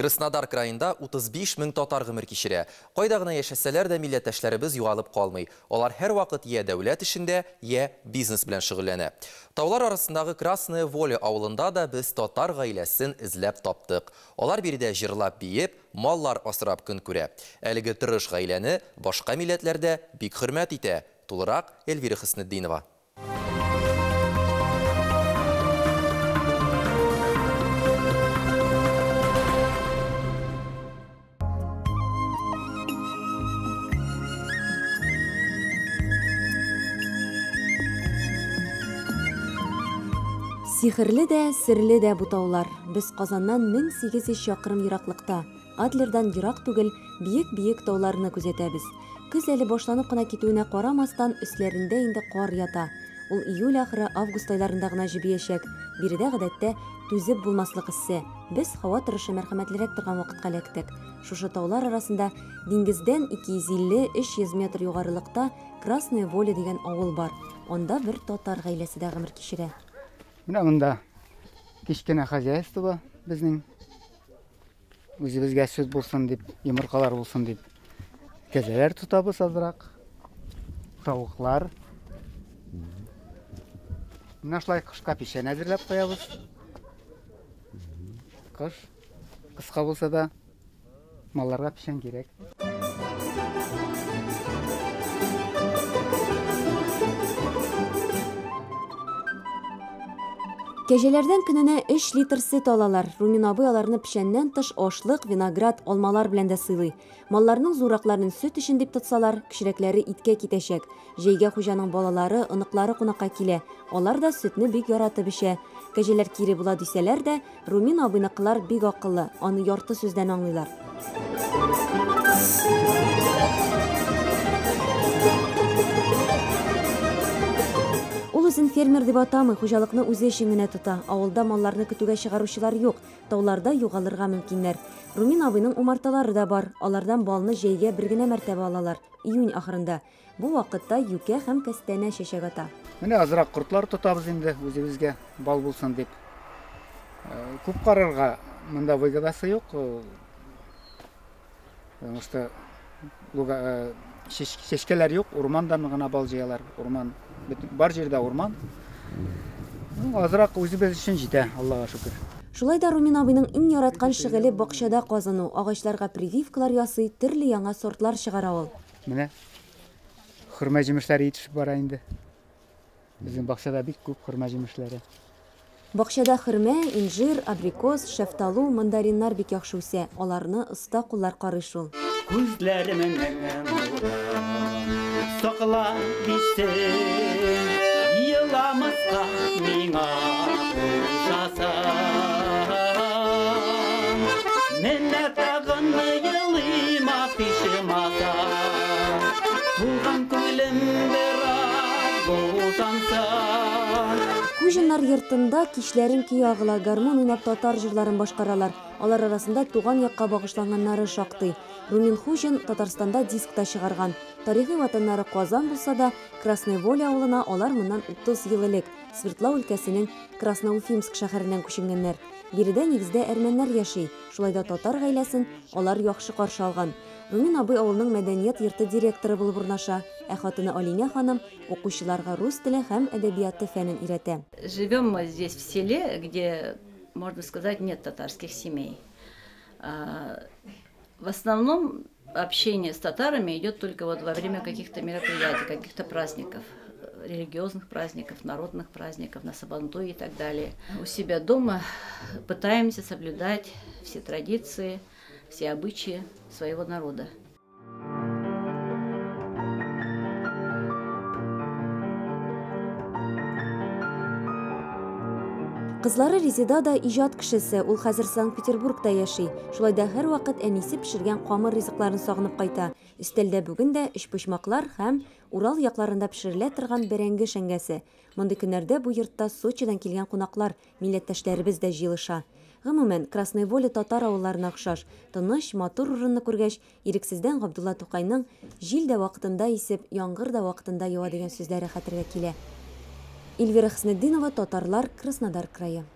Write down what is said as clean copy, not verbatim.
Краснодар крайында 35 мең татар гомер кичерә. Кайда гына яшәсәләр дә милләттәшләребез югалып калмый. Алар һәр вакыт я дәүләт эшендә, я бизнес белән шөгыльләнә. Таулар арасындагы Красная Воля авылында да без татар гаиләсен эзләп таптык. Алар биредә җырлап биеп, маллар асрап көн күрә. Әлеге тырыш гаиләне башка милләтләрдә бик хөрмәт итә. Тулырак Эльвира Хөснетдинова. Сихерле дә, серле дә бу таулар. Без Казаннан 1800 чакрым ераклыкта, Адлердан ерак түгел, биек-биек тауларны күзәтәбез. Көз әле башланып кына китүенә карамастан, өсләрендә инде кар ята. Ул июль ахыры август айларында гына җибиячәк. Биредә гадәттә түзеп булмаслык иссе. Без һава торышы мәрхәмәтлерәк торган вакытка эләктек. Шушы таулар арасында диңгездән 250-300 метр югарылыкта Красная Воля дигән авыл бар. Анда бер татар гаиләсе дә гомер кичерә. Менә монда кичкенә хозяйство безнең үзебезгә сөт булсын дип, йомыркалар булсын дип кәзәләр тотабыз азрак, тавыклар. Менә шулай кышка печән әзерләп куябыз. Кыш кыска булса да малларга печән кирәк. Кәҗәләрдән көненә 3 литр сөт алалар. Румин абый аларны печәннән тыш ашлык, виноград, алмалар белән дә сыйлый. Малларның зуракларын сөт өчен дип тотсалар, кечерәкләре иткә китәчәк. Җәйгә хуҗаның балалары, оныклары кунакка килә. Алар да сөтне бик яратып эчә. Кәҗәләр кире була дисәләр дә, Румин абыйныкылар бик акыллы, аны ярты сүздән аңлыйлар. Ул үзен фермер дип атамый, хуҗалыкны үзе өчен генә тота. Авылда малларны көтүгә чыгаручылар юк, тауларда югалырга мөмкиннәр. Румин абыйның умарталары да бар. Алардан балны җәйгә бер генә мәртәбә алалар, июнь ахырында. Бу вакытта юкә һәм кәстәнә чәчәк ата. Менә азрак кортлар тотабыз инде үзебезгә бал булсын дип. Күп карарга монда выгодасы юк. Потому что чәчкәләр юк, урмандан гына бал җыялар. Урман бар җирдә урман. Азрак үзебез өчен җитә, Аллага шөкер. Шулай да Румин абыйның иң яраткан шөгыле бакчада казыну, агачларга прививкалар ясый, төрле яңа сортлар чыгара ул. Менә хөрмә җимешләре итешеп бара инде. Безнең бакчада бик күп хөрмә җимешләре. Бакчада хөрмә, инжир, абрикос, шәфталу, мандариннар бик яхшы үсә. Аларны оста куллар карый шул. Күзләремнән сакла бисен, еламаска миңа ужасан. Менә тагын елыйм афишымаса, туган күңелем бераз бушанса. Хуҗиннар йортында кичләрен көй агыла, гармон уйнап татар җырларын башкаралар. Алар арасында туган якка багышланганнары шактый. Румин Хуҗин Татарстанда дискта чыгарган. Тарихи ватаннары Казан булса да, Красная Воля авылына алар моннан 30 ел элек Свердлов өлкәсенең Красноуфимск шәһәреннән күченгәннәр. Биредә нигездә әрмәннәр яши. Шулай да татар гаиләсен алар яхшы каршы алган. Румин абый авылның мәдәният йорты директоры булып урнаша, ә хатыны Алиня ханым укучыларга рус теле һәм әдәбияты фәнен өйрәтә. Живем мы здесь в селе, где, можно сказать, нет татарских семей. В основном общение с татарами идет только вот во время каких-то мероприятий, каких-то праздников, религиозных праздников, народных праздников, на Сабантуй и так далее. У себя дома пытаемся соблюдать все традиции, все обычаи своего народа. Кызлары Резида да иҗат кешесе, ул хәзер Санкт-Петербургта яши. Шулай да һәр вакыт әнисе пешергән камыр ризыкларын сагынып кайта. Өстәлдә бүген дә өчпочмаклар һәм Урал якларында пешерелә торган бәрәңге шәңгәсе. Мондый көннәрдә бу йортта Сочидан килгән кунаклар, милләттәшләребез дә җыелыша. Гомумән, Красная Воля татар авылларына охшаш. Тыныч, матур урынны күргәч, ирексездән Габдулла Тукайның җил дә вакытында исеп, яңгыр да вакытында ява дигән сүзләре хәтергә килә. Эльвира Хөснетдинова, Татарлар, Краснодар крае.